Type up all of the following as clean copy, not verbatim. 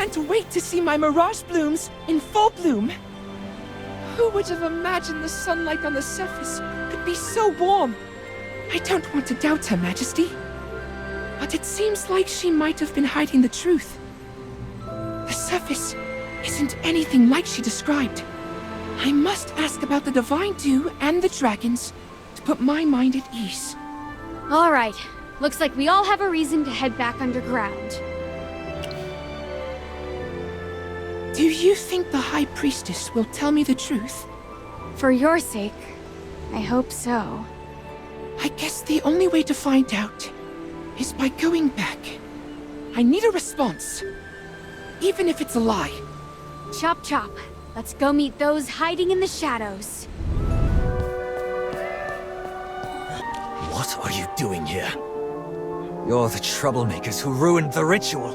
can't wait to see my mirage blooms in full bloom. Who would have imagined the sunlight on the surface could be so warm? I don't want to doubt Her Majesty, but it seems like she might have been hiding the truth. The surface isn't anything like she described. I must ask about the Divine Dew and the dragons to put my mind at ease. All right. Looks like we all have a reason to head back underground. Do you think the High Priestess will tell me the truth? For your sake, I hope so. I guess the only way to find out is by going back. I need a response, even if it's a lie. Chop chop. Let's go meet those hiding in the shadows. What are you doing here? You're the troublemakers who ruined the ritual.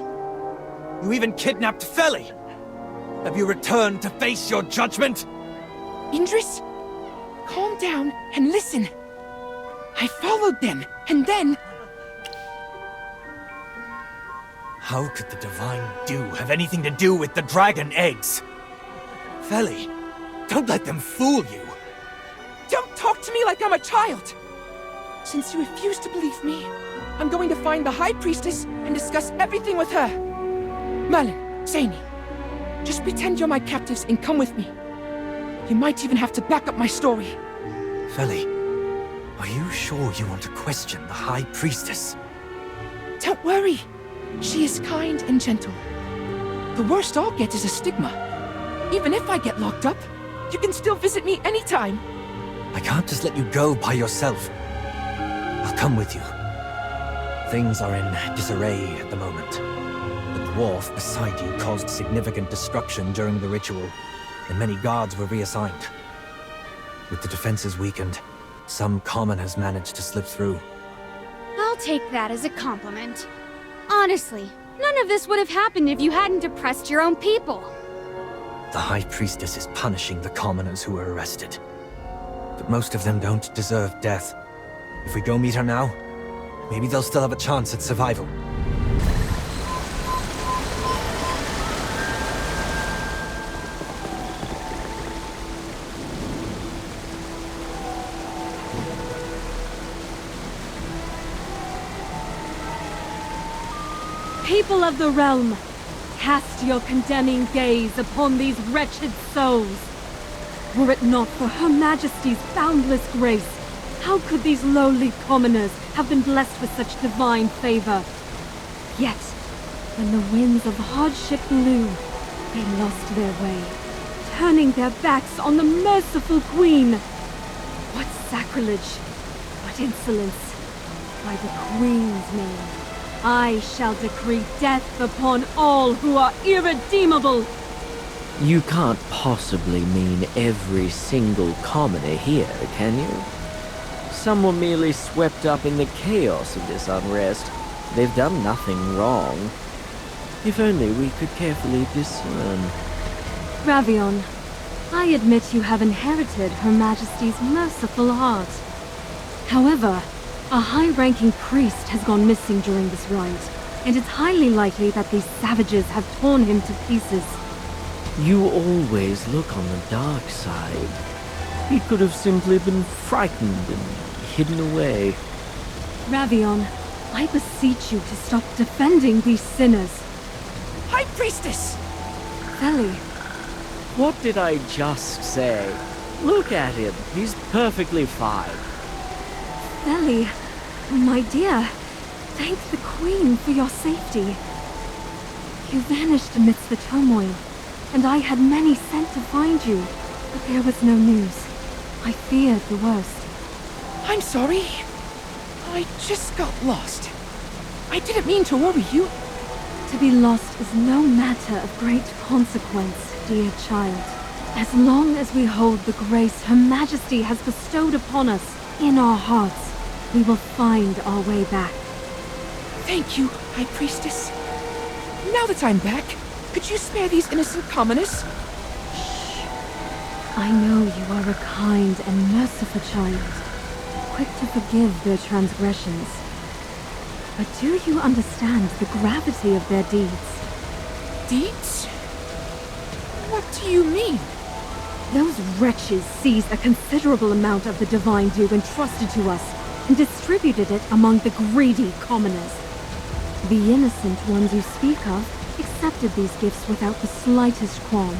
You even kidnapped Feli. Have you returned to face your judgment? Indris, calm down and listen. I followed them, and then... How could the Divine Dew have anything to do with the dragon eggs? Feli, don't let them fool you. Don't talk to me like I'm a child! Since you refuse to believe me, I'm going to find the High Priestess and discuss everything with her. Merlin, Zany, just pretend you're my captives and come with me. You might even have to back up my story. Feli, are you sure you want to question the High Priestess? Don't worry. She is kind and gentle. The worst I'll get is a stigma. Even if I get locked up, you can still visit me anytime. I can't just let you go by yourself. I'll come with you. Things are in disarray at the moment. The dwarf beside you caused significant destruction during the ritual, and many guards were reassigned. With the defenses weakened, some commoners managed to slip through. I'll take that as a compliment. Honestly, none of this would have happened if you hadn't oppressed your own people. The High Priestess is punishing the commoners who were arrested. But most of them don't deserve death. If we go meet her now, maybe they'll still have a chance at survival. People of the realm, cast your condemning gaze upon these wretched souls. Were it not for Her Majesty's boundless grace, how could these lowly commoners have been blessed with such divine favor? Yet, when the winds of hardship blew, they lost their way, turning their backs on the merciful Queen. What sacrilege! What insolence! By the Queen's name, I shall decree death upon all who are irredeemable! You can't possibly mean every single commoner here, can you? Some were merely swept up in the chaos of this unrest. They've done nothing wrong. If only we could carefully discern. Ravion, I admit you have inherited Her Majesty's merciful heart. However, a high-ranking priest has gone missing during this rite, and it's highly likely that these savages have torn him to pieces. You always look on the dark side. He could have simply been frightened and hidden away. Ravion, I beseech you to stop defending these sinners. High Priestess! Feli. What did I just say? Look at him. He's perfectly fine. Feli, my dear, thank the Queen for your safety. You vanished amidst the turmoil, and I had many sent to find you, but there was no news. I feared the worst. I'm sorry. I just got lost. I didn't mean to worry you. To be lost is no matter of great consequence, dear child. As long as we hold the grace Her Majesty has bestowed upon us in our hearts, we will find our way back. Thank you, High Priestess. Now that I'm back, could you spare these innocent commoners? Shh. I know you are a kind and merciful child, quick to forgive their transgressions. But do you understand the gravity of their deeds? deeds? What do you mean? Those wretches seized a considerable amount of the divine dew entrusted to us and distributed it among the greedy commoners. The innocent ones you speak of accepted these gifts without the slightest qualm.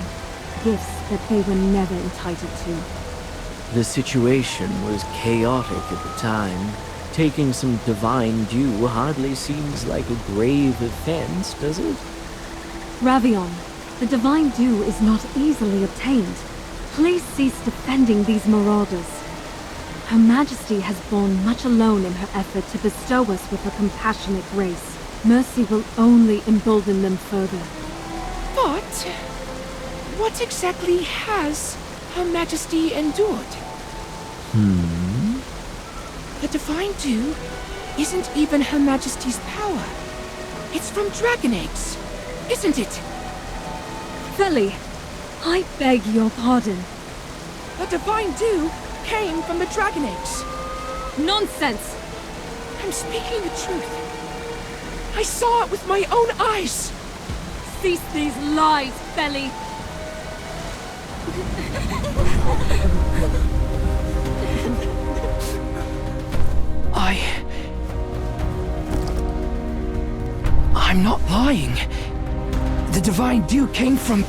Gifts that they were never entitled to. The situation was chaotic at the time. Taking some divine dew hardly seems like a grave offense, does it? Ravion, the divine dew is not easily obtained. Please cease defending these marauders. Her Majesty has borne much alone in her effort to bestow us with her compassionate grace. Mercy will only embolden them further. But what exactly has Her Majesty endured? The divine dew isn't even Her Majesty's power. It's from dragon eggs, isn't it? Feli, I beg your pardon. The divine dew came from the dragon eggs. Nonsense! I'm speaking the truth. I saw it with my own eyes. Cease these lies, Feli! I'm not lying. The divine dew came from...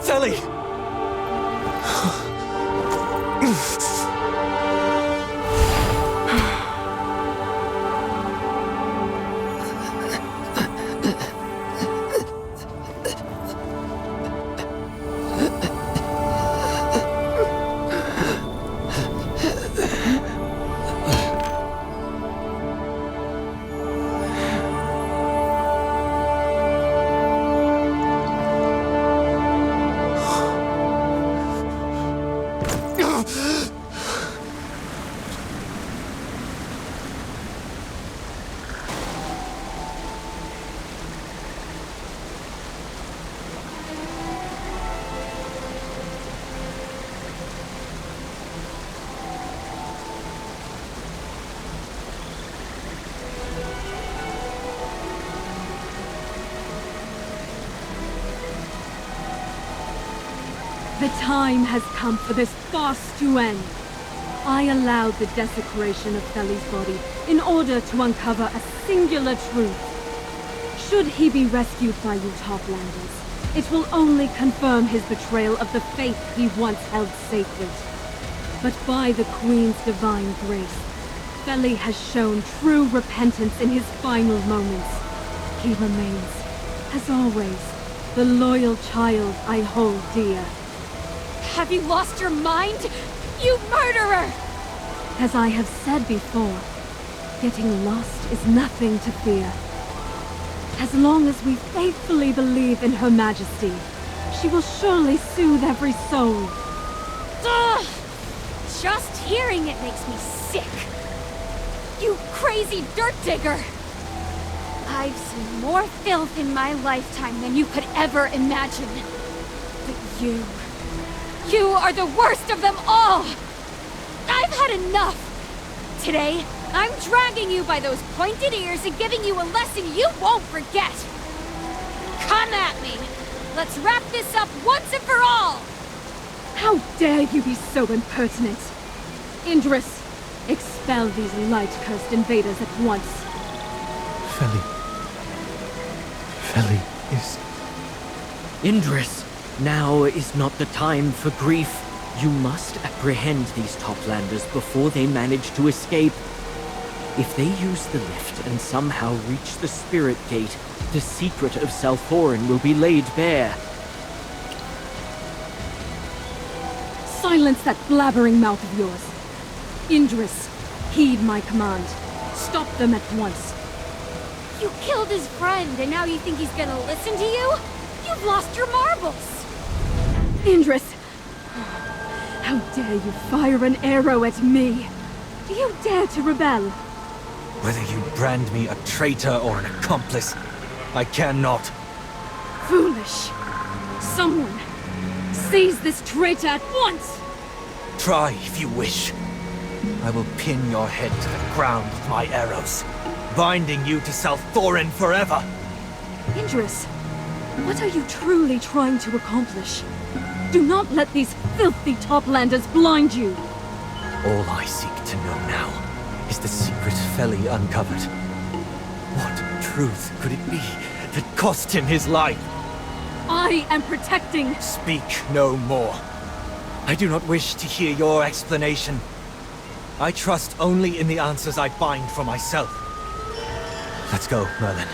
Sally! The time has come for this farce to end. I allowed the desecration of Feli's body in order to uncover a singular truth. Should he be rescued by you Toplanders, it will only confirm his betrayal of the faith he once held sacred. But by the Queen's divine grace, Feli has shown true repentance in his final moments. He remains, as always, the loyal child I hold dear. Have you lost your mind? You murderer! As I have said before, getting lost is nothing to fear. As long as we faithfully believe in Her Majesty, she will surely soothe every soul. Ugh! Just hearing it makes me sick. You crazy dirt digger! I've seen more filth in my lifetime than you could ever imagine. But you are the worst of them all! I've had enough! Today, I'm dragging you by those pointed ears and giving you a lesson you won't forget! Come at me! Let's wrap this up once and for all! How dare you be so impertinent! Indris, expel these light-cursed invaders at once. Feli is... Indris, now is not the time for grief. You must apprehend these Toplanders before they manage to escape. If they use the lift and somehow reach the Spirit Gate, the secret of Selforan will be laid bare. Silence that blabbering mouth of yours. Indris, heed my command. Stop them at once. You killed his friend, and now you think he's gonna listen to you? You've lost your marbles! Indris! How dare you fire an arrow at me? Do you dare to rebel? Whether you brand me a traitor or an accomplice, I care not. Foolish. Someone, seize this traitor at once! Try if you wish. I will pin your head to the ground with my arrows, binding you to Thorin forever. Indris, what are you truly trying to accomplish? Do not let these filthy toplanders blind you! All I seek to know now is the secret Feli uncovered. What truth could it be that cost him his life? I am protecting... Speak no more. I do not wish to hear your explanation. I trust only in the answers I find for myself. Let's go, Merlin.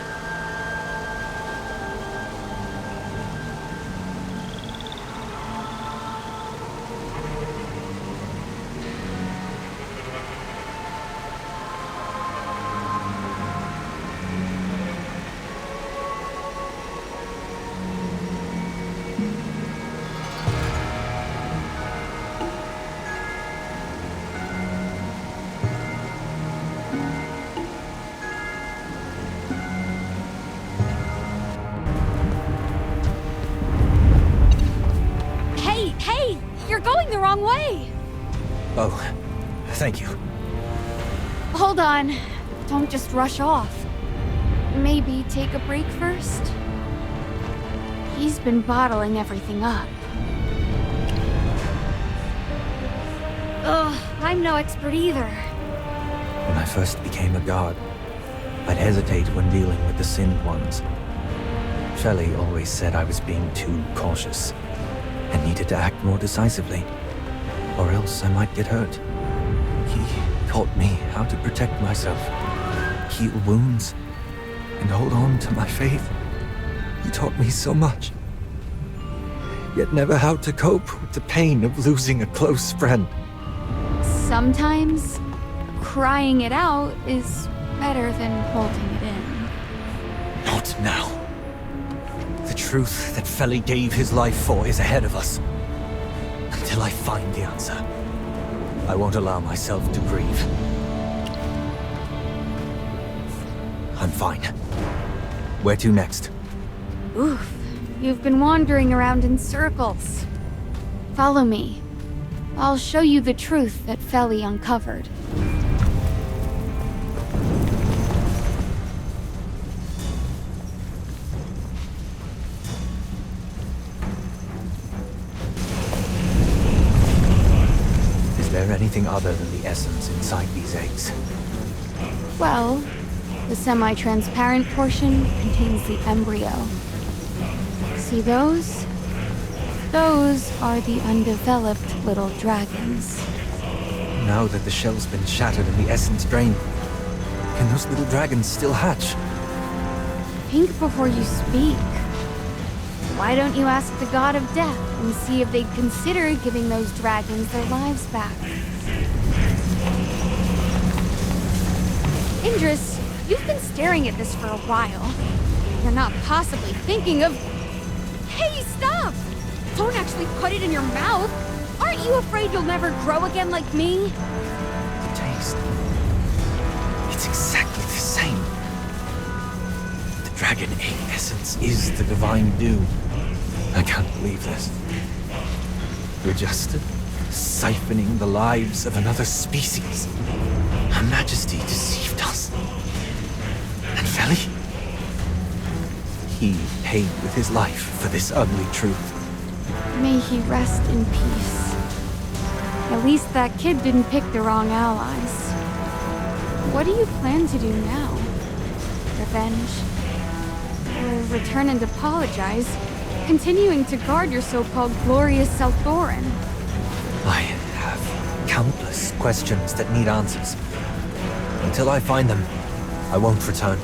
Wrong way! Oh, thank you. Hold on. Don't just rush off. Maybe take a break first? He's been bottling everything up. Ugh, I'm no expert either. When I first became a god, I'd hesitate when dealing with the Sinned Ones. Feli always said I was being too cautious, and needed to act more decisively, or else I might get hurt. He taught me how to protect myself, heal wounds, and hold on to my faith. He taught me so much, yet never how to cope with the pain of losing a close friend. Sometimes, crying it out is better than holding it in. Not now. The truth that Feli gave his life for is ahead of us. Until I find the answer, I won't allow myself to grieve. I'm fine. Where to next? Oof, you've been wandering around in circles. Follow me. I'll show you the truth that Feli uncovered. Is there anything other than the essence inside these eggs? Well, the semi-transparent portion contains the embryo. See those? Those are the undeveloped little dragons. Now that the shell's been shattered and the essence drained, can those little dragons still hatch? Think before you speak. Why don't you ask the god of death and see if they'd consider giving those dragons their lives back? Indris, you've been staring at this for a while. You're not possibly thinking of... Hey, stop! Don't actually put it in your mouth! Aren't you afraid you'll never grow again like me? The taste. It's exactly the same. The dragon egg essence is the divine dew. I can't believe this. We're just siphoning the lives of another species. Her Majesty deceived us. And Feli? He paid with his life for this ugly truth. May he rest in peace. At least that kid didn't pick the wrong allies. What do you plan to do now? Revenge? Or return and apologize, continuing to guard your so-called glorious Thorin? I have countless questions that need answers. Until I find them, I won't return.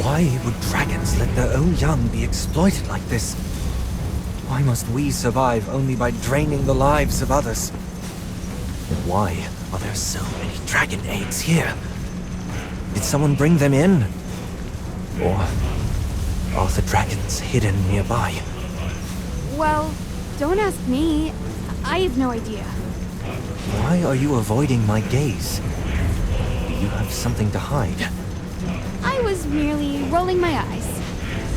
Why would dragons let their own young be exploited like this? Why must we survive only by draining the lives of others? And why are there so many dragon eggs here? Did someone bring them in? Or are the dragons hidden nearby? Well, don't ask me. I have no idea. Why are you avoiding my gaze? Do you have something to hide? I was merely rolling my eyes.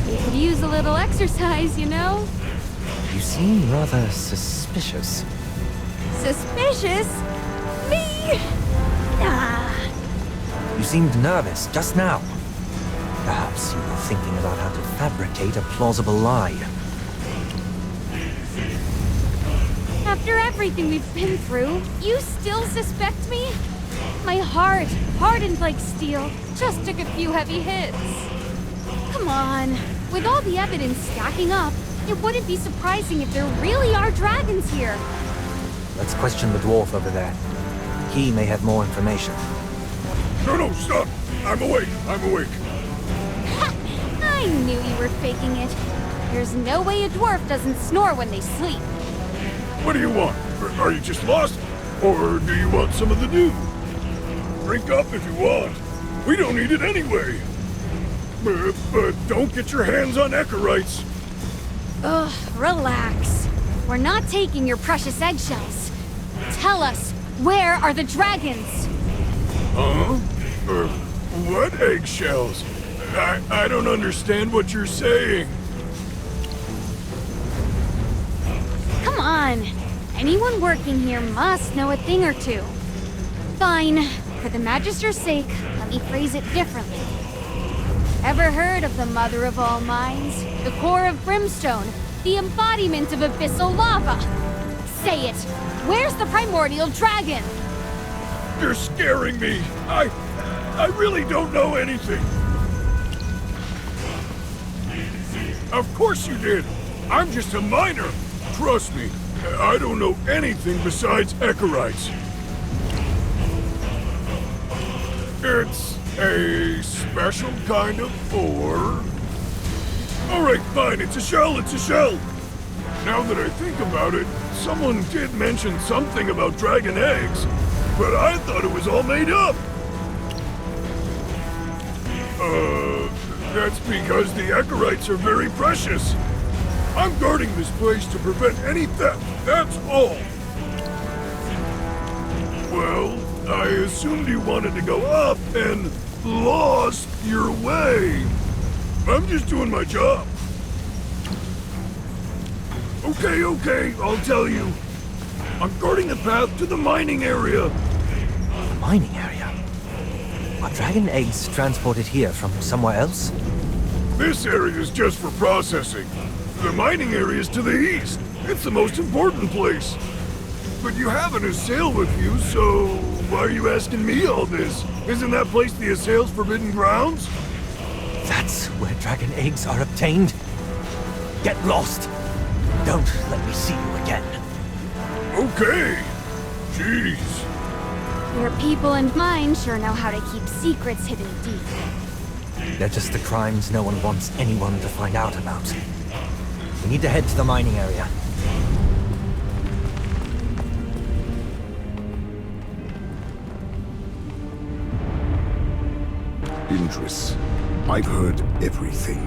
They could use a little exercise, you know? You seem rather suspicious. Suspicious? Me? Nah. You seemed nervous just now. Perhaps you were thinking about how to fabricate a plausible lie. After everything we've been through, you still suspect me? My heart, hardened like steel, just took a few heavy hits. Come on. With all the evidence stacking up, it wouldn't be surprising if there really are dragons here. Let's question the dwarf over there. He may have more information. No, stop! I'm awake! Ha! I knew you were faking it. There's no way a dwarf doesn't snore when they sleep. What do you want? Are you just lost? Or do you want some of the dew? Drink up if you want. We don't need it anyway. But don't get your hands on echerites. Ugh, relax. We're not taking your precious eggshells. Tell us, where are the dragons? Huh? What eggshells? I don't understand what you're saying. Come on. Anyone working here must know a thing or two. Fine. For the Magister's sake, let me phrase it differently. Ever heard of the Mother of all Minds? The core of brimstone? The embodiment of abyssal lava? Say it! Where's the primordial dragon? You're scaring me. I really don't know anything. Of course you did. I'm just a miner. Trust me, I don't know anything besides echerites. It's a special kind of ore. Alright, fine, it's a shell. Now that I think about it, someone did mention something about dragon eggs, but I thought it was all made up. That's because the echerites are very precious. I'm guarding this place to prevent any theft, that's all. Well, I assumed you wanted to go up and lost your way. I'm just doing my job. Okay, I'll tell you. I'm guarding the path to the mining area. The mining area? Are dragon eggs transported here from somewhere else? This area is just for processing. The mining area is to the east. It's the most important place. But you have an assail with you, so why are you asking me all this? Isn't that place the assail's forbidden grounds? That's where dragon eggs are obtained? Get lost! Don't let me see you again. Okay. Jeez. Your people and mine sure know how to keep secrets hidden deep. They're just the crimes no one wants anyone to find out about. We need to head to the mining area. Indris, I've heard everything.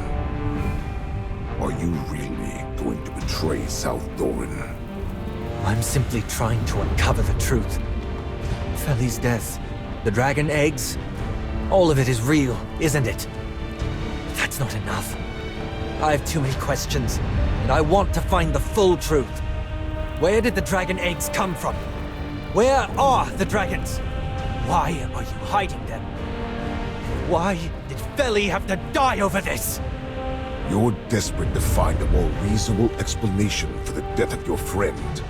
Are you really going to betray South Doran? I'm simply trying to uncover the truth. Feli's death, the dragon eggs, all of it is real, isn't it? But that's not enough. I have too many questions, and I want to find the full truth. Where did the dragon eggs come from? Where are the dragons? Why are you hiding them? Why did Feli have to die over this? You're desperate to find a more reasonable explanation for the death of your friend.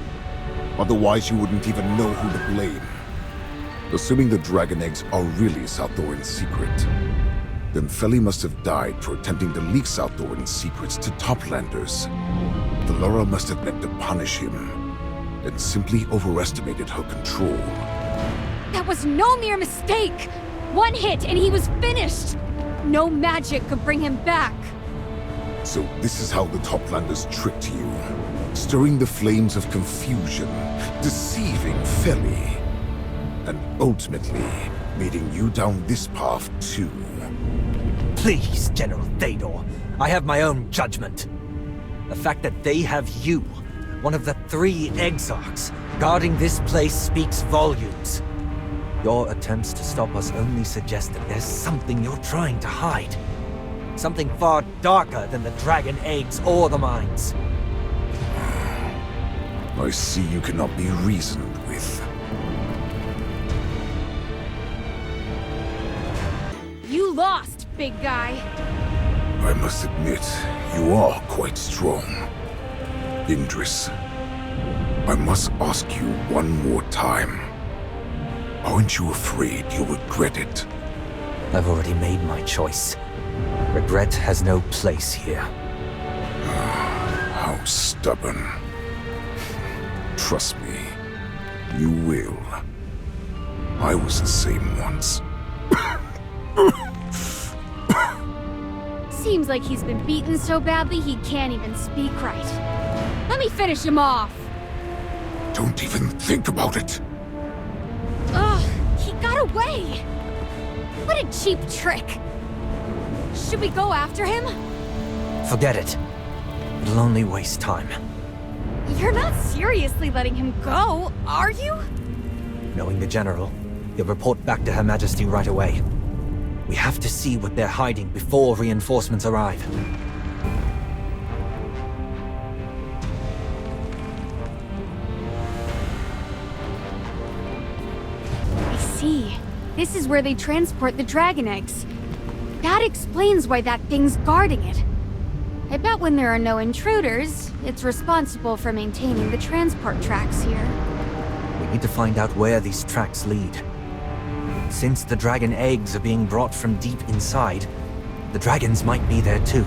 Otherwise, you wouldn't even know who to blame. Assuming the dragon eggs are really South Doran's secret, then Feli must have died for attempting to leak South Doran's secrets to Toplanders. The Laura must have meant to punish him, and simply overestimated her control. That was no mere mistake! One hit and he was finished! No magic could bring him back. So this is how the Toplanders tricked you, stirring the flames of confusion, deceiving Feli, and ultimately leading you down this path too. Please, General Théodore, I have my own judgment. The fact that they have you, one of the 3 Exarchs, guarding this place speaks volumes. Your attempts to stop us only suggest that there's something you're trying to hide. Something far darker than the dragon eggs or the mines. I see you cannot be reasoned with. You lost, big guy. I must admit, you are quite strong. Indris, I must ask you one more time. Aren't you afraid you'll regret it? I've already made my choice. Regret has no place here. How stubborn. Trust me, you will. I was the same once. Seems like he's been beaten so badly he can't even speak right. Let me finish him off. Don't even think about it. Ugh, he got away. What a cheap trick. Should we go after him? Forget it. It'll only waste time. You're not seriously letting him go, are you? Knowing the General, he'll report back to Her Majesty right away. We have to see what they're hiding before reinforcements arrive. I see. This is where they transport the dragon eggs. That explains why that thing's guarding it. I bet when there are no intruders, it's responsible for maintaining the transport tracks here. We need to find out where these tracks lead. Since the dragon eggs are being brought from deep inside, the dragons might be there too.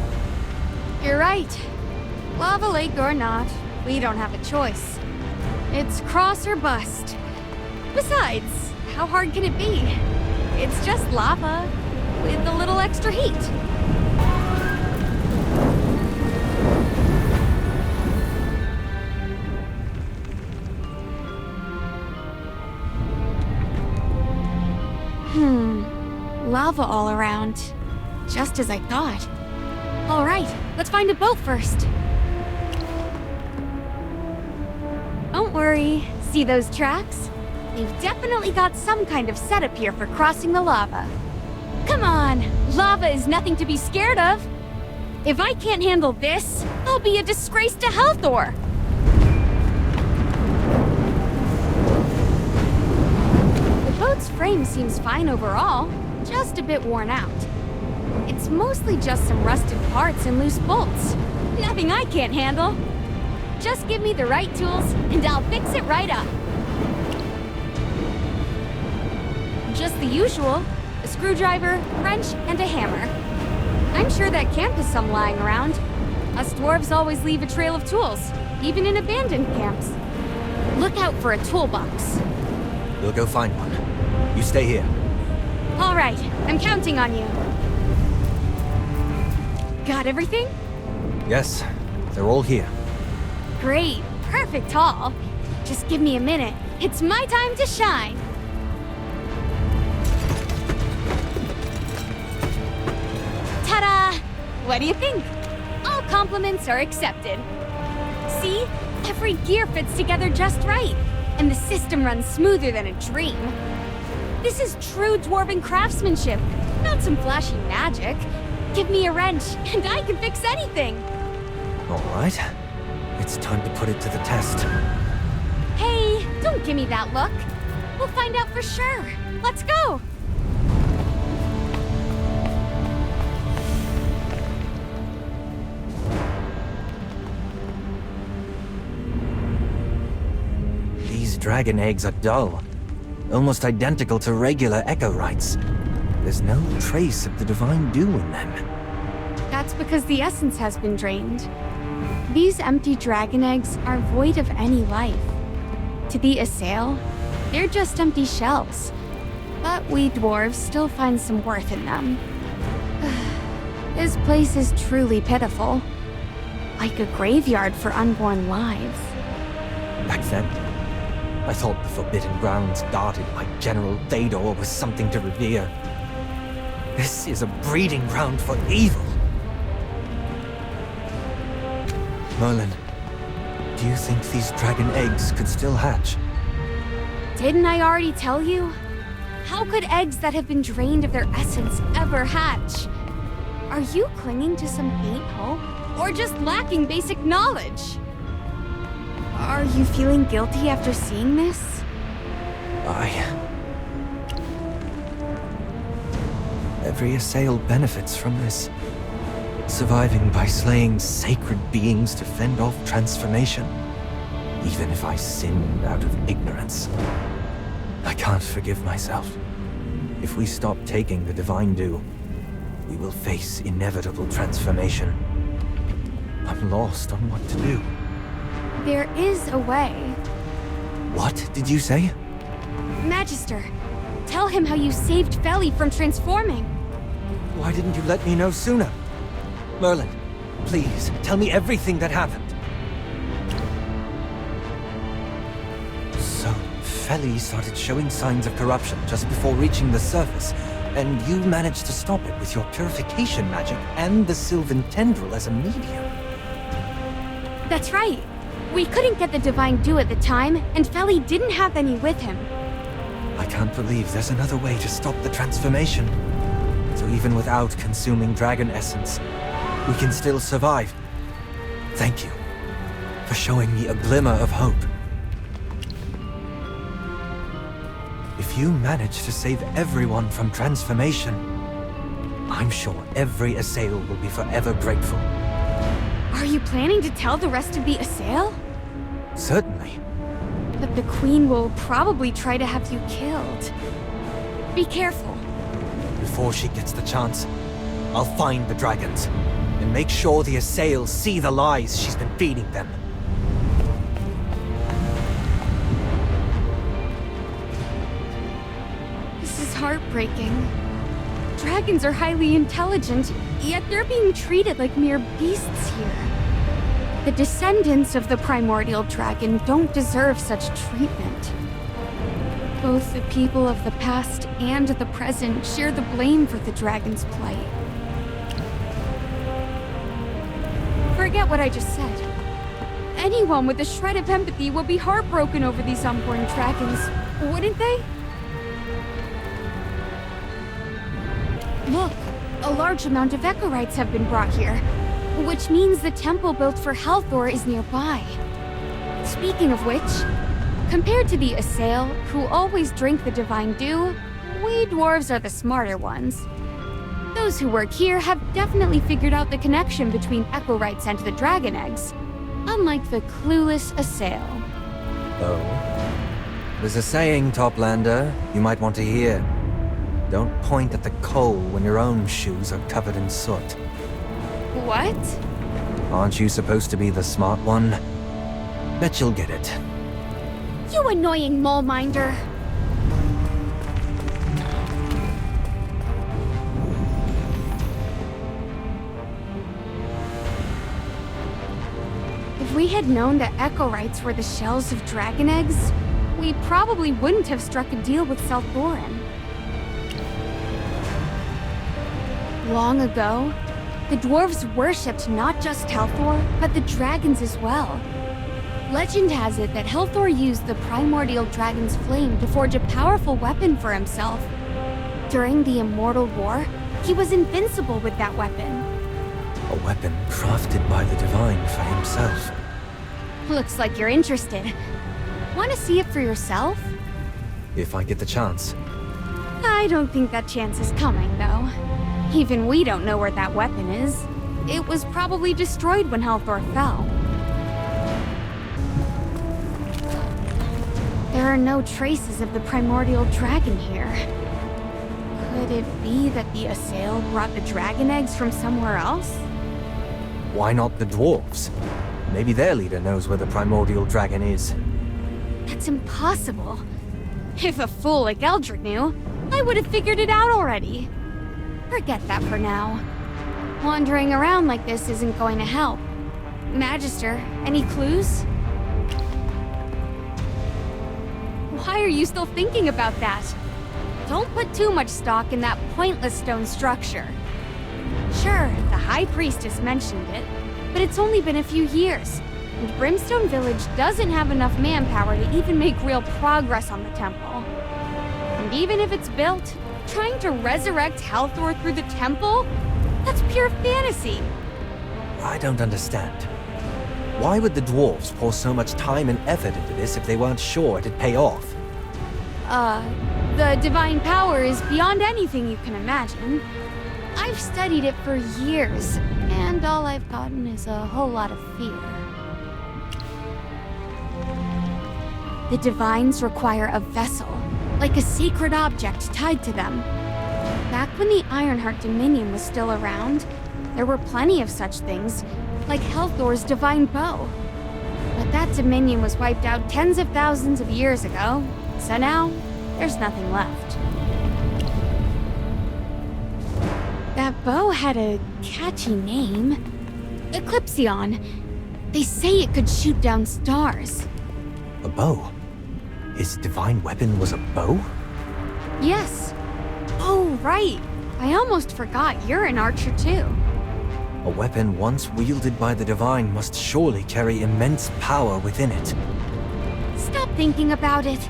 You're right. Lava Lake or not, we don't have a choice. It's cross or bust. Besides, how hard can it be? It's just lava, with a little extra heat. Lava all around. Just as I thought. All right, let's find a boat first. Don't worry. See those tracks? They've definitely got some kind of setup here for crossing the lava. Come on, lava is nothing to be scared of. If I can't handle this, I'll be a disgrace to Helthor. The boat's frame seems fine overall, just a bit worn out. It's mostly just some rusted parts and loose bolts. Nothing I can't handle. Just give me the right tools, and I'll fix it right up. Just the usual. A screwdriver, wrench, and a hammer. I'm sure that camp has some lying around. Us dwarves always leave a trail of tools, even in abandoned camps. Look out for a toolbox. We'll go find one. You stay here. All right, I'm counting on you. Got everything? Yes, they're all here. Great, perfect haul. Just give me a minute. It's my time to shine. Ta-da! What do you think? All compliments are accepted. See? Every gear fits together just right, and the system runs smoother than a dream. This is true dwarven craftsmanship, not some flashy magic. Give me a wrench, and I can fix anything. All right. It's time to put it to the test. Hey, don't give me that look. We'll find out for sure. Let's go. These dragon eggs are dull. Almost identical to regular echorites. There's no trace of the divine dew in them. That's because the essence has been drained. These empty dragon eggs are void of any life. To the assail, they're just empty shells. But we dwarves still find some worth in them. This place is truly pitiful. Like a graveyard for unborn lives. Back then, I thought the Forbidden Grounds guarded by General Thador was something to revere. This is a breeding ground for evil. Merlin, do you think these dragon eggs could still hatch? Didn't I already tell you? How could eggs that have been drained of their essence ever hatch? Are you clinging to some faint hope? Or just lacking basic knowledge? Are you feeling guilty after seeing this? Every assail benefits from this. Surviving by slaying sacred beings to fend off transformation. Even if I sinned out of ignorance. I can't forgive myself. If we stop taking the Divine Dew, we will face inevitable transformation. I'm lost on what to do. There is a way. What did you say? Magister, tell him how you saved Feli from transforming. Why didn't you let me know sooner? Merlin, please, tell me everything that happened. So, Feli started showing signs of corruption just before reaching the surface, and you managed to stop it with your purification magic and the Sylvan Tendril as a medium. That's right. We couldn't get the Divine Dew at the time, and Feli didn't have any with him. I can't believe there's another way to stop the transformation. So even without consuming dragon essence, we can still survive. Thank you for showing me a glimmer of hope. If you manage to save everyone from transformation, I'm sure every assail will be forever grateful. Are you planning to tell the rest of the assail? Certainly. But the Queen will probably try to have you killed. Be careful. Before she gets the chance, I'll find the dragons and make sure the assails see the lies she's been feeding them. This is heartbreaking. Dragons are highly intelligent, yet they're being treated like mere beasts here. The descendants of the primordial dragon don't deserve such treatment. Both the people of the past and the present share the blame for the dragon's plight. Forget what I just said. Anyone with a shred of empathy will be heartbroken over these unborn dragons, wouldn't they? Look, a large amount of Echorites have been brought here, which means the temple built for Helthor is nearby. Speaking of which, compared to the Assail, who always drink the Divine Dew, we dwarves are the smarter ones. Those who work here have definitely figured out the connection between Echorites and the dragon eggs, unlike the clueless Assail. Oh? There's a saying, Toplander, you might want to hear. Don't point at the coal when your own shoes are covered in soot. What? Aren't you supposed to be the smart one? Bet you'll get it. You annoying mole-minder. If we had known that Echorites were the shells of dragon eggs, we probably wouldn't have struck a deal with Southboran. Long ago, the dwarves worshipped not just Helthor, but the dragons as well. Legend has it that Helthor used the primordial dragon's flame to forge a powerful weapon for himself. During the Immortal War, he was invincible with that weapon. A weapon crafted by the Divine for himself. Looks like you're interested. Want to see it for yourself? If I get the chance. I don't think that chance is coming, though. Even we don't know where that weapon is. It was probably destroyed when Helthor fell. There are no traces of the primordial dragon here. Could it be that the Assail brought the dragon eggs from somewhere else? Why not the dwarves? Maybe their leader knows where the primordial dragon is. That's impossible. If a fool like Eldrick knew, I would have figured it out already. Forget that for now. Wandering around like this isn't going to help. Magister, any clues? Why are you still thinking about that? Don't put too much stock in that pointless stone structure. Sure, the High Priestess mentioned it, but it's only been a few years, and Brimstone Village doesn't have enough manpower to even make real progress on the temple. And even if it's built, trying to resurrect Helthor through the temple? That's pure fantasy. I don't understand. Why would the dwarves pour so much time and effort into this if they weren't sure it'd pay off? The divine power is beyond anything you can imagine. I've studied it for years, and all I've gotten is a whole lot of fear. The divines require a vessel, like a sacred object tied to them. Back when the Ironheart Dominion was still around, there were plenty of such things, like Helthor's divine bow. But that dominion was wiped out tens of thousands of years ago, so now there's nothing left. That bow had a catchy name. Eclipsion. They say it could shoot down stars. A bow? His divine weapon was a bow? Yes. Oh, right. I almost forgot you're an archer too. A weapon once wielded by the divine must surely carry immense power within it. Stop thinking about it.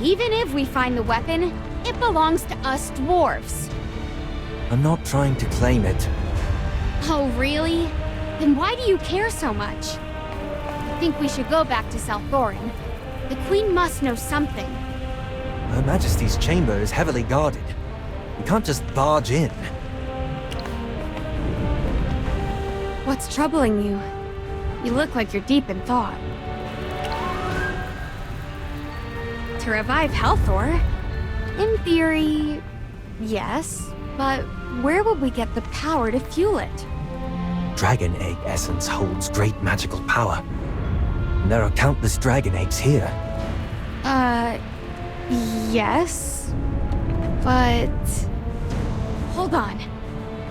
Even if we find the weapon, it belongs to us dwarves. I'm not trying to claim it. Oh, really? Then why do you care so much? I think we should go back to Salthorin. The Queen must know something. Her Majesty's chamber is heavily guarded. We can't just barge in. What's troubling you? You look like you're deep in thought. To revive Helthor? In theory, yes. But where would we get the power to fuel it? Dragon egg essence holds great magical power. And there are countless dragon eggs here. Yes. But... hold on.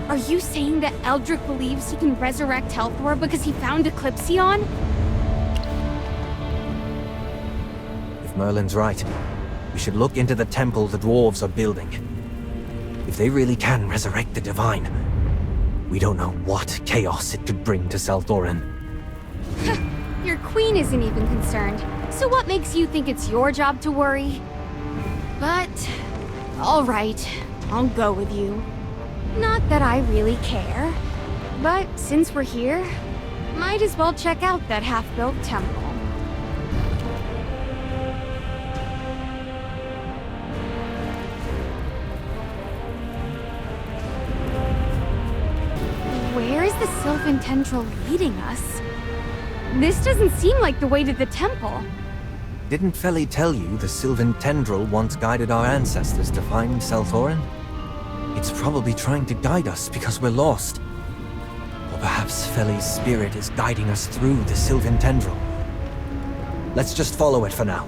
Are you saying that Eldrick believes he can resurrect Helthor because he found Eclipsion? If Merlin's right, we should look into the temple the dwarves are building. If they really can resurrect the divine, we don't know what chaos it could bring to Salthorin. Your queen isn't even concerned, so what makes you think it's your job to worry? But... alright, I'll go with you. Not that I really care, but since we're here, might as well check out that half-built temple. Where is the Sylvan Tendril leading us? This doesn't seem like the way to the temple. Didn't Feli tell you the Sylvan Tendril once guided our ancestors to find Salthorin? It's probably trying to guide us because we're lost. Or perhaps Feli's spirit is guiding us through the Sylvan Tendril. Let's just follow it for now.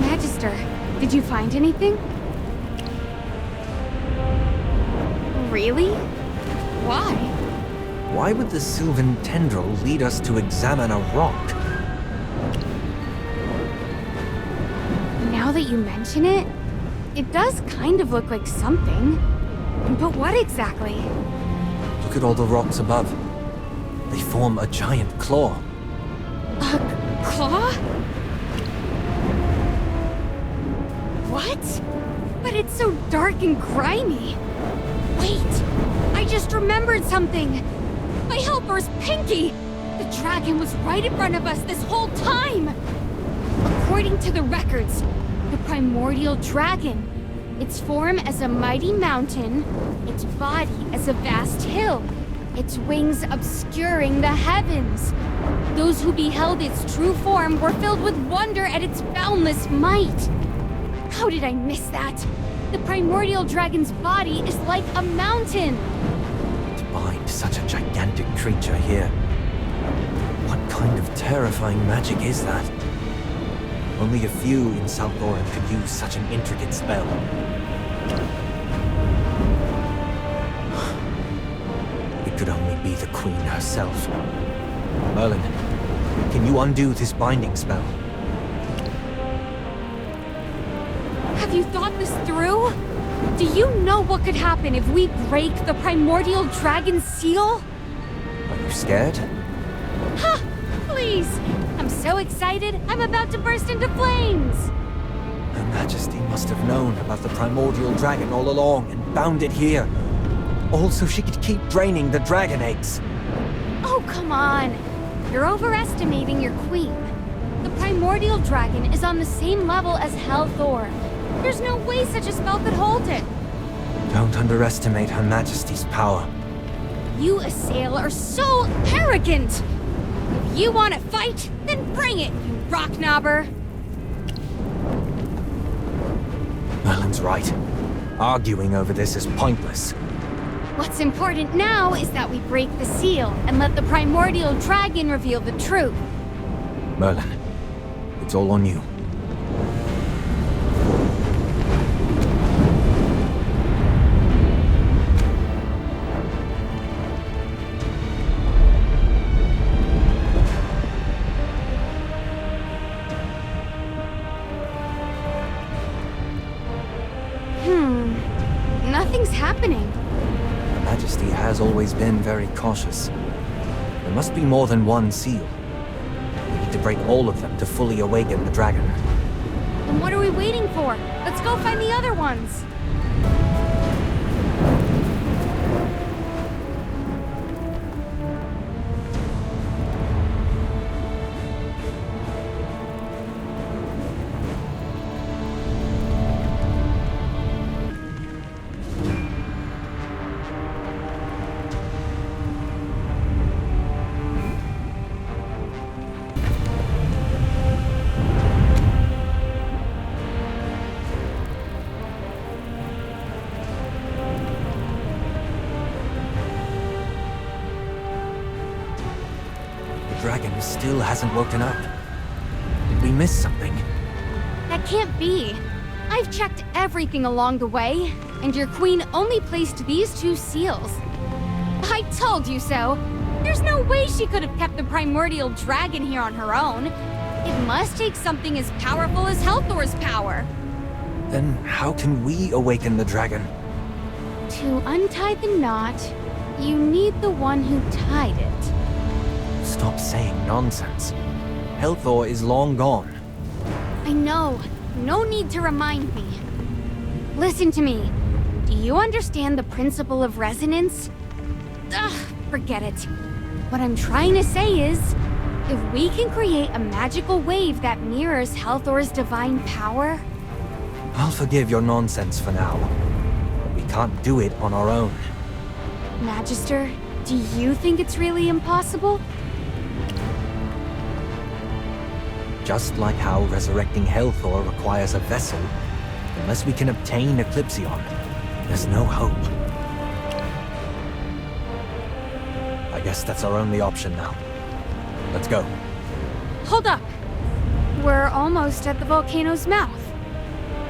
Magister, did you find anything? Really? Why? Why would the Sylvan Tendril lead us to examine a rock? Now that you mention it, it does kind of look like something. But what exactly? Look at all the rocks above. They form a giant claw. A claw? What? But it's so dark and grimy. Wait, I just remembered something. My helper's Pinky! The dragon was right in front of us this whole time! According to the records, the primordial dragon. Its form as a mighty mountain, its body as a vast hill, its wings obscuring the heavens. Those who beheld its true form were filled with wonder at its boundless might. How did I miss that? The primordial dragon's body is like a mountain. To bind such a gigantic creature here. What kind of terrifying magic is that? Only a few in Salthorin could use such an intricate spell. It could only be the Queen herself. Merlin, can you undo this binding spell? Have you thought this through? Do you know what could happen if we break the primordial dragon's seal? Are you scared? Ha! Please! I'm so excited, I'm about to burst into flames! Her Majesty must have known about the primordial dragon all along and bound it here. All so she could keep draining the dragon eggs. Oh, come on! You're overestimating your queen. The primordial dragon is on the same level as Hell Thor. There's no way such a spell could hold it. Don't underestimate Her Majesty's power. You, Assail, are so arrogant! If you want to fight, then bring it, you rock-knobber! Merlin's right. Arguing over this is pointless. What's important now is that we break the seal and let the primordial dragon reveal the truth. Merlin, it's all on you. Nothing's happening. Her Majesty has always been very cautious. There must be more than one seal. We need to break all of them to fully awaken the dragon. Then what are we waiting for? Let's go find the other ones. The dragon still hasn't woken up. Did we miss something? That can't be. I've checked everything along the way, and your queen only placed these 2 seals. I told you so. There's no way she could have kept the primordial dragon here on her own. It must take something as powerful as Hellthor's power. Then how can we awaken the dragon? To untie the knot, you need the one who tied it. Stop saying nonsense. Hellthor is long gone. I know. No need to remind me. Listen to me. Do you understand the principle of resonance? Ugh, forget it. What I'm trying to say is, if we can create a magical wave that mirrors Hellthor's divine power... I'll forgive your nonsense for now. But we can't do it on our own. Magister, do you think it's really impossible? Just like how resurrecting Hellthor requires a vessel, unless we can obtain Eclipsion, there's no hope. I guess that's our only option now. Let's go. Hold up. We're almost at the volcano's mouth.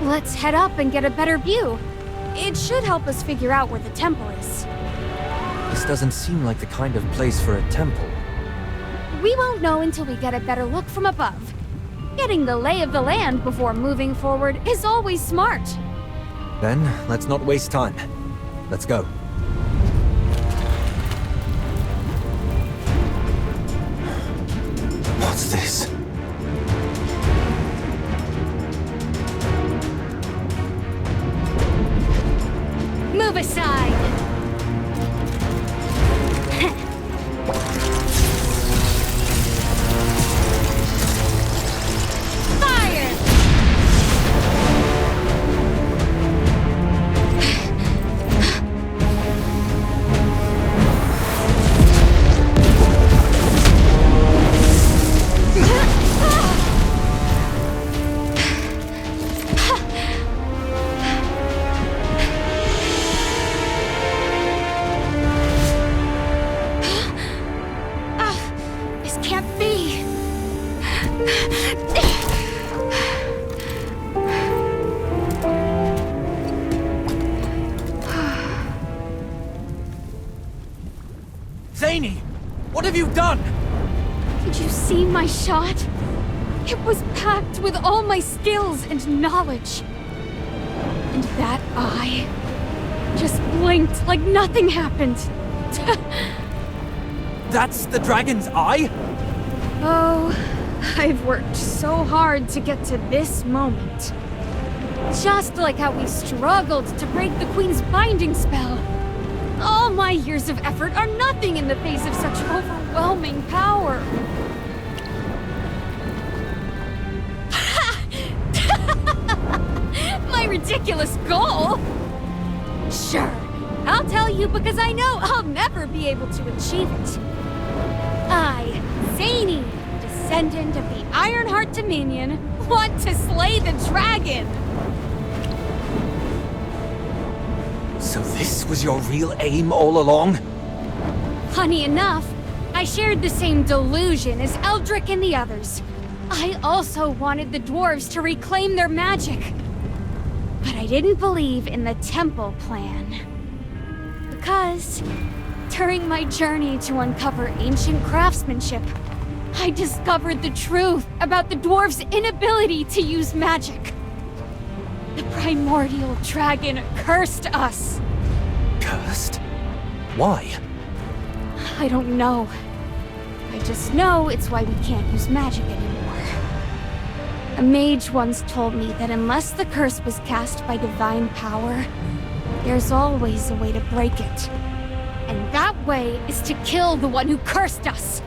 Let's head up and get a better view. It should help us figure out where the temple is. This doesn't seem like the kind of place for a temple. We won't know until we get a better look from above. Getting the lay of the land before moving forward is always smart. Then, let's not waste time. Let's go. What's this? Move aside! What have you done? Did you see my shot? It was packed with all my skills and knowledge. And that eye just blinked like nothing happened. That's the dragon's eye? Oh, I've worked so hard to get to this moment. Just like how we struggled to break the Queen's binding spell. All my years of effort are nothing in the face of such overwhelming power. My ridiculous goal? Sure, I'll tell you because I know I'll never be able to achieve it. I, Zany, descendant of the Ironheart Dominion, want to slay the dragon! So this was your real aim all along? Funny enough, I shared the same delusion as Eldrick and the others. I also wanted the dwarves to reclaim their magic. But I didn't believe in the temple plan. Because during my journey to uncover ancient craftsmanship, I discovered the truth about the dwarves' inability to use magic. The primordial dragon cursed us. Cursed? Why? I don't know. I just know it's why we can't use magic anymore. A mage once told me that unless the curse was cast by divine power, there's always a way to break it. And that way is to kill the one who cursed us.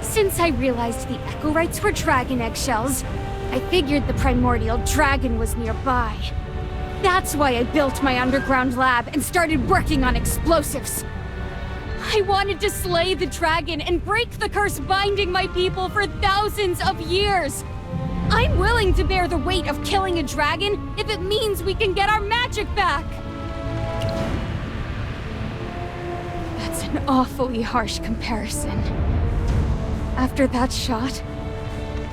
Since I realized the Echorites were dragon eggshells, I figured the primordial dragon was nearby. That's why I built my underground lab and started working on explosives. I wanted to slay the dragon and break the curse binding my people for thousands of years. I'm willing to bear the weight of killing a dragon if it means we can get our magic back. That's an awfully harsh comparison. After that shot,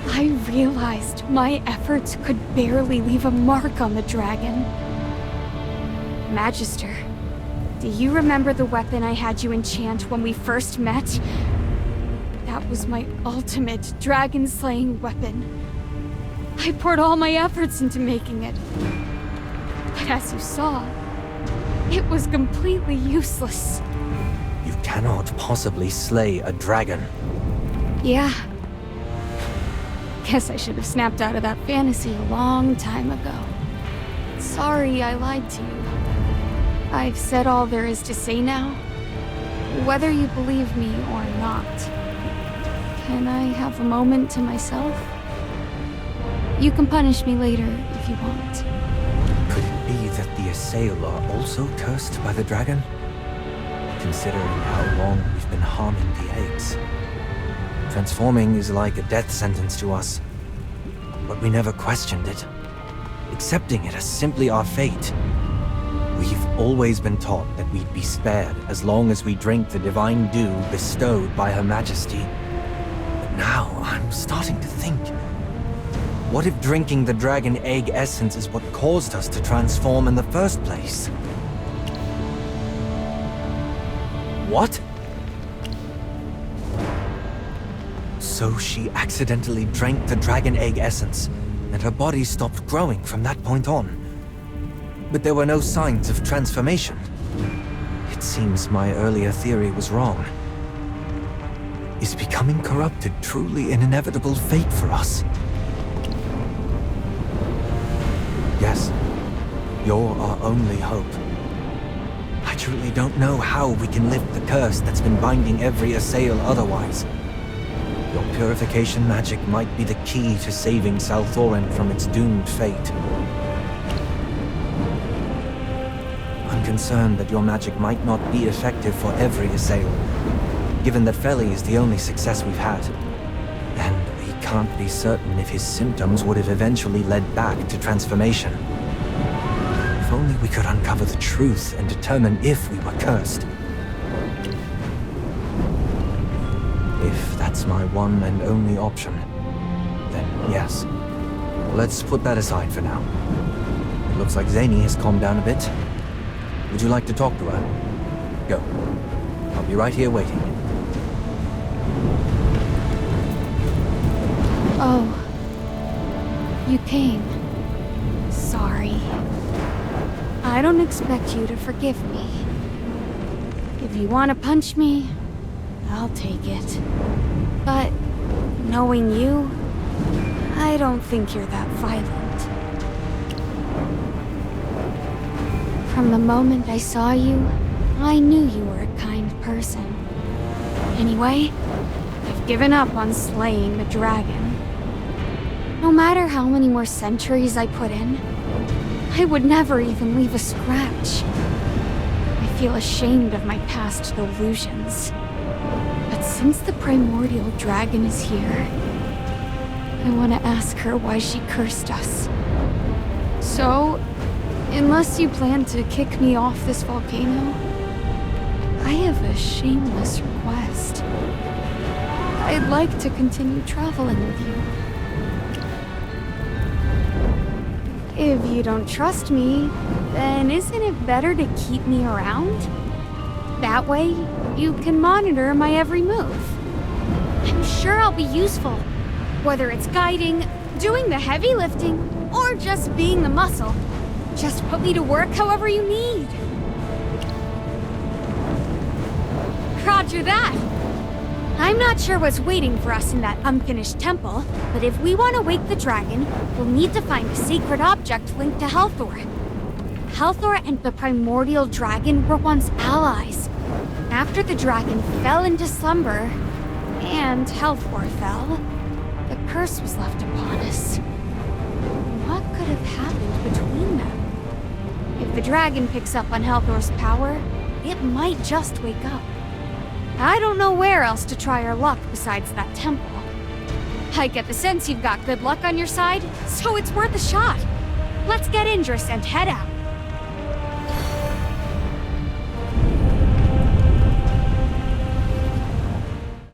I realized my efforts could barely leave a mark on the dragon. Magister, do you remember the weapon I had you enchant when we first met? That was my ultimate dragon-slaying weapon. I poured all my efforts into making it. But as you saw, it was completely useless. You cannot possibly slay a dragon. Yeah. Guess I should have snapped out of that fantasy a long time ago. Sorry I lied to you. I've said all there is to say now, whether you believe me or not. Can I have a moment to myself? You can punish me later if you want. Could it be that the Assail are also cursed by the dragon? Considering how long we've been harming the eggs. Transforming is like a death sentence to us. But we never questioned it. Accepting it as simply our fate. We've always been taught that we'd be spared as long as we drink the divine dew bestowed by Her Majesty. But now I'm starting to think. What if drinking the dragon egg essence is what caused us to transform in the first place? What? So she accidentally drank the dragon egg essence, and her body stopped growing from that point on. But there were no signs of transformation. It seems my earlier theory was wrong. Is becoming corrupted truly an inevitable fate for us? Yes, you're our only hope. I truly don't know how we can lift the curse that's been binding every Assail otherwise. Your purification magic might be the key to saving Salthorin from its doomed fate. I'm concerned that your magic might not be effective for every Assail, given that Feli is the only success we've had. And we can't be certain if his symptoms would have eventually led back to transformation. If only we could uncover the truth and determine if we were cursed. If that's my one and only option, then yes. Let's put that aside for now. It looks like Zany has calmed down a bit. Would you like to talk to her? Go. I'll be right here waiting. Oh. You came. Sorry. I don't expect you to forgive me. If you want to punch me, I'll take it. But knowing you, I don't think you're that violent. From the moment I saw you, I knew you were a kind person. Anyway, I've given up on slaying the dragon. No matter how many more centuries I put in, I would never even leave a scratch. I feel ashamed of my past delusions. But since the primordial dragon is here, I want to ask her why she cursed us. So, unless you plan to kick me off this volcano, I have a shameless request. I'd like to continue traveling with you. If you don't trust me, then isn't it better to keep me around? That way, you can monitor my every move. I'm sure I'll be useful. Whether it's guiding, doing the heavy lifting, or just being the muscle. Just put me to work however you need. Roger that. I'm not sure what's waiting for us in that unfinished temple, but if we want to wake the dragon, we'll need to find a sacred object linked to Helthor. Helthor and the primordial dragon were once allies. After the dragon fell into slumber, and Helthor fell, the curse was left upon us. What could have happened between them? If the dragon picks up on Helthor's power, it might just wake up. I don't know where else to try our luck besides that temple. I get the sense you've got good luck on your side, so it's worth a shot. Let's get Indris and head out.